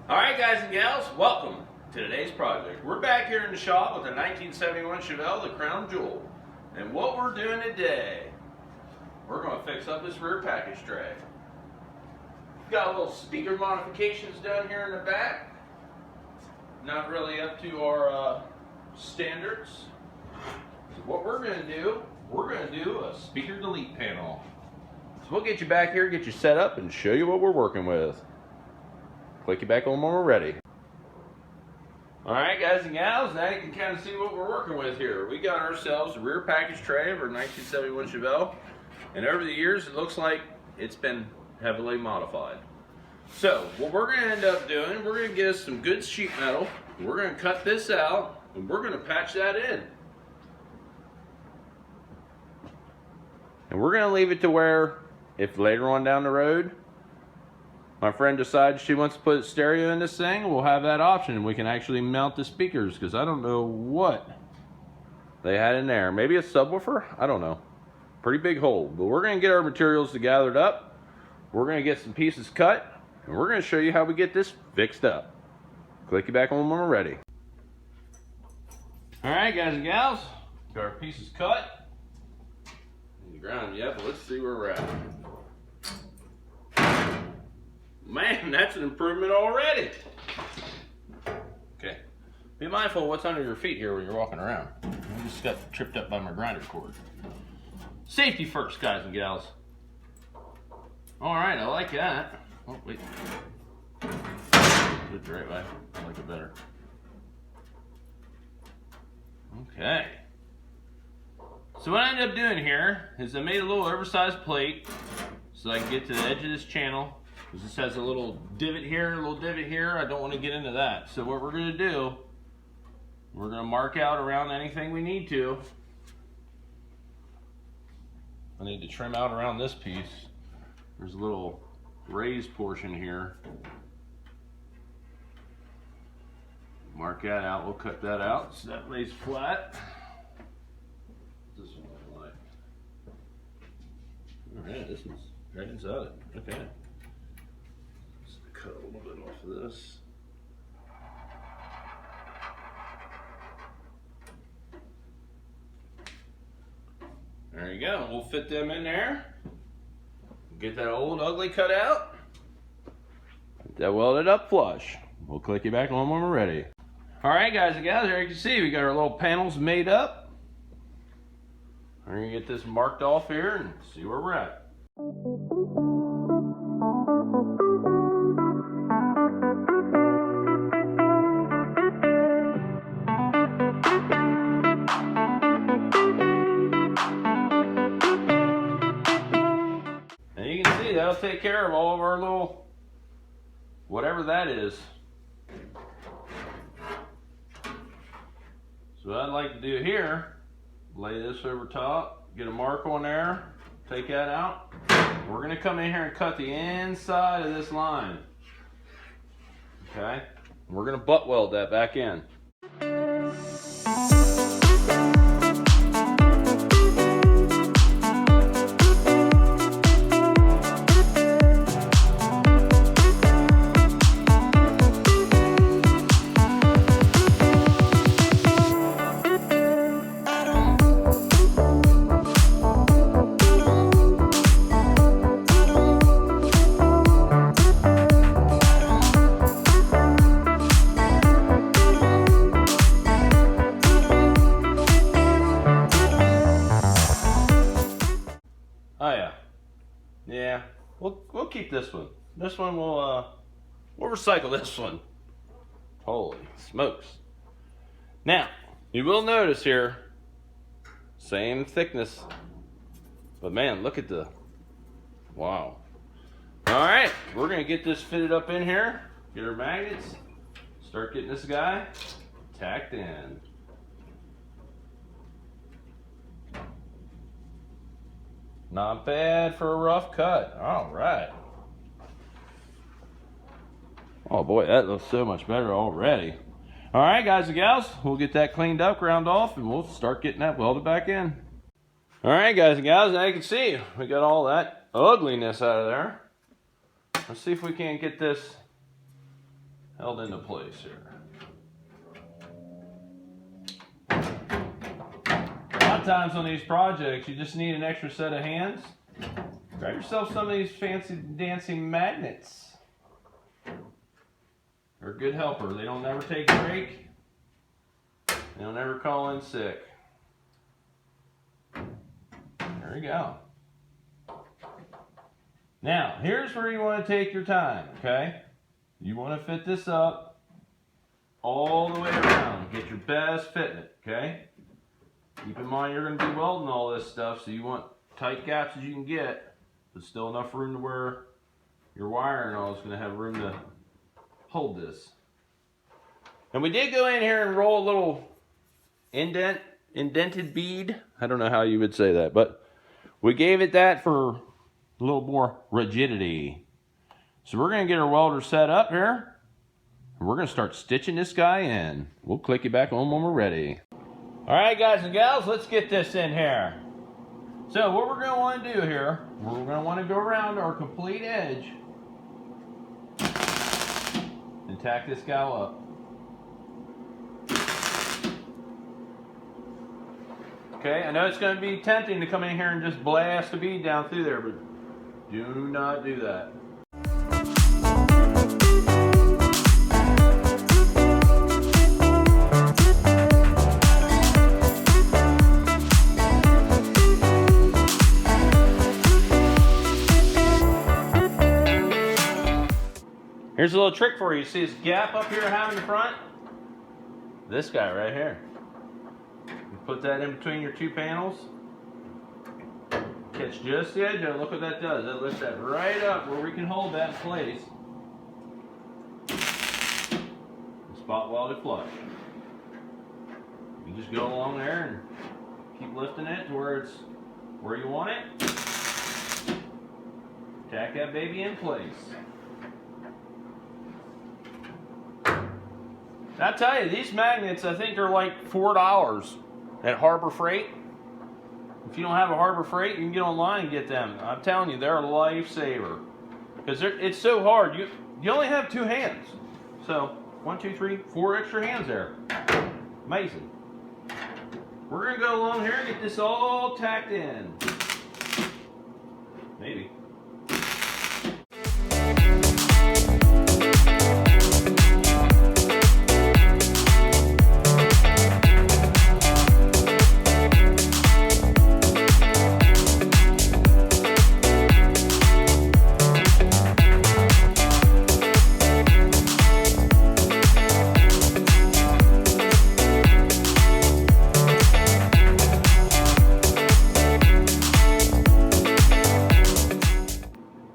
Alright guys and gals, welcome to today's project. We're back here in the shop with a 1971 Chevelle, the Crown Jewel. And what we're doing today, we're going to fix up this rear package tray. Got little speaker modifications down here in the back. Not really up to our standards. So what we're going to do, we're going to do a speaker delete panel. So we'll get you back here, get you set up, and show you what we're working with. Click you back on when we're ready. Alright guys and gals, now you can kind of see what we're working with here. We got ourselves a rear package tray of our 1971 Chevelle, and over the years it looks like it's been heavily modified. So what we're going to end up doing, we're going to get us some good sheet metal, we're going to cut this out, and we're going to patch that in. And we're going to leave it to where, if later on down the road, my friend decides she wants to put a stereo in this thing, we'll have that option and we can actually mount the speakers, because I don't know what they had in there. Maybe a subwoofer? I don't know. Pretty big hole. But we're going to get our materials gathered up. We're going to get some pieces cut, and we're going to show you how we get this fixed up. Click you back on when we're ready. Alright guys and gals, got our pieces cut. In the ground yet, but let's see where we're at. Man, that's an improvement already. Okay. Be mindful of what's under your feet here when you're walking around. I just got tripped up by my grinder cord. Safety first, guys and gals. Alright, I like that. Oh, wait. Do it the right way. I like it better. Okay. So what I ended up doing here is I made a little oversized plate so I can get to the edge of this channel. This has a little divot here, a little divot here. I don't want to get into that. So what we're going to do, we're going to mark out around anything we need to. I need to trim out around this piece. There's a little raised portion here. Mark that out. We'll cut that out so that lays flat. What's this one look like? All right, this one's right inside it. Okay. Cut a little bit off of this. There you go. We'll fit them in there. Get that old ugly cut out. Get that welded up flush. We'll click you back on when we're ready. Alright guys and gals, there you can see we got our little panels made up. We're going to get this marked off here and see where we're at. That'll take care of all of our little, whatever that is. So what I'd like to do here, lay this over top, get a mark on there, take that out. We're going to come in here and cut the inside of this line. Okay? And we're going to butt weld that back in. Oh yeah, we'll keep this one. This one we'll recycle this one. Holy smokes! Now you will notice here, same thickness, but man, look at the wow. All right, we're gonna get this fitted up in here. Get our magnets. Start getting this guy tacked in. Not bad for a rough cut. All right. Oh boy, that looks so much better already. All right, guys and gals, we'll get that cleaned up, ground off, and we'll start getting that welded back in. All right, guys and gals, now you can see we got all that ugliness out of there. Let's see if we can't get this held into place here. A lot of times on these projects, you just need an extra set of hands. Grab yourself some of these fancy dancing magnets. They're a good helper. They don't never take a break. They don't ever call in sick. There you go. Now, here's where you want to take your time, okay? You want to fit this up all the way around. Get your best fitment, okay? Keep in mind you're going to be welding all this stuff, so you want tight gaps as you can get, but still enough room to where your wire and all is going to have room to hold this. And we did go in here and roll a little indented bead. I don't know how you would say that, but we gave it that for a little more rigidity. So we're going to get our welder set up here, and we're going to start stitching this guy in. We'll click you back on when we're ready. All right, guys and gals, let's get this in here. So what we're going to want to do here, we're going to want to go around our complete edge and tack this guy up. Okay, I know it's going to be tempting to come in here and just blast a bead down through there, but do not do that. Here's a little trick for you. See this gap up here I have in the front? This guy right here. You put that in between your two panels. Catch just the edge of it. Look what that does. It lifts that right up where we can hold that in place. Spot welded flush. You just go along there and keep lifting it to where it's where you want it. Tack that baby in place. I tell you, these magnets I think are like $4 at Harbor Freight. If you don't have a Harbor Freight, you can get online and get them. I'm telling you, they're a lifesaver. Because it's so hard. You only have two hands. So, 1, 2, 3, 4 extra hands there. Amazing. We're going to go along here and get this all tacked in. Maybe.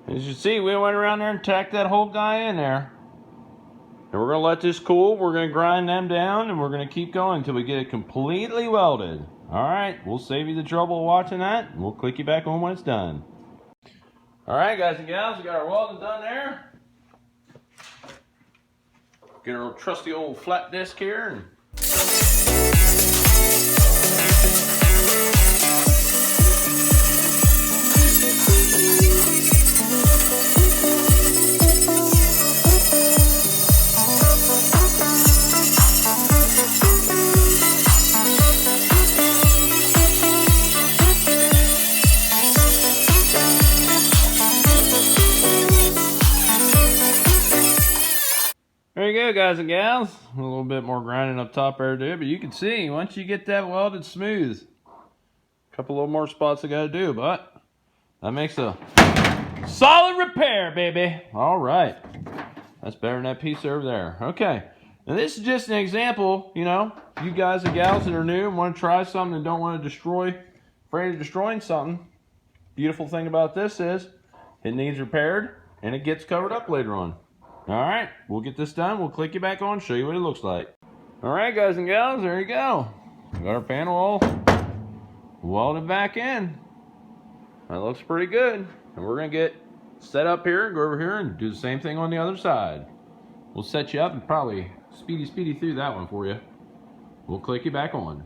As you see, we went around there and tacked that whole guy in there. And we're going to let this cool. We're going to grind them down, and we're going to keep going until we get it completely welded. All right, we'll save you the trouble of watching that, and we'll click you back on when it's done. All right, guys and gals, we got our welding done there. Get our trusty old flat disc here. And there you go, guys and gals. A little bit more grinding up top there to do, but you can see once you get that welded smooth, a couple little more spots I got to do, but that makes a solid repair, baby. All right, that's better than that piece over there. Okay, and this is just an example. You know, you guys and gals that are new and want to try something and don't want to afraid of destroying something. Beautiful thing about this is it needs repaired and it gets covered up later on. All right, we'll get this done. We'll click you back on, show you what it looks like. All right, guys and gals, there you go. We got our panel all welded back in. That looks pretty good. And we're gonna get set up here, go over here and do the same thing on the other side. We'll set you up and probably speedy through that one for you. We'll click you back on.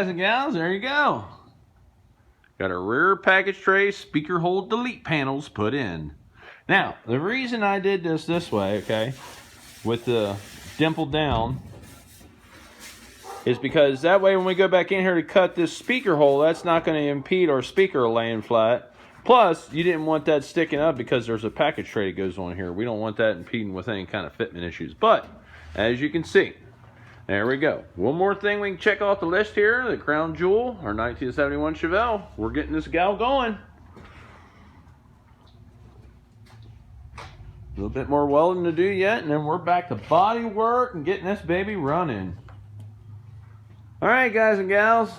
guys and gals, there you go. Got a rear package tray, speaker hole delete panels put in. Now, the reason I did this way, okay, with the dimple down, is because that way when we go back in here to cut this speaker hole, that's not going to impede our speaker laying flat. Plus, you didn't want that sticking up because there's a package tray that goes on here. We don't want that impeding with any kind of fitment issues. But, as you can see, there we go. One more thing we can check off the list here, the crown jewel, our 1971 Chevelle. We're getting this gal going. A little bit more welding to do yet, and then we're back to body work and getting this baby running. Alright guys and gals,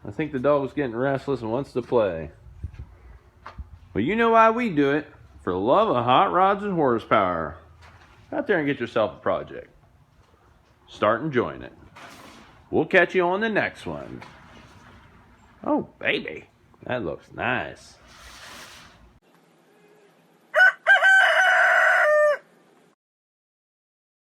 I think the dog's getting restless and wants to play. Well, you know why we do it. For the love of hot rods and horsepower. Out there and get yourself a project. Start enjoying it. We'll catch you on the next one. Oh baby, that looks nice.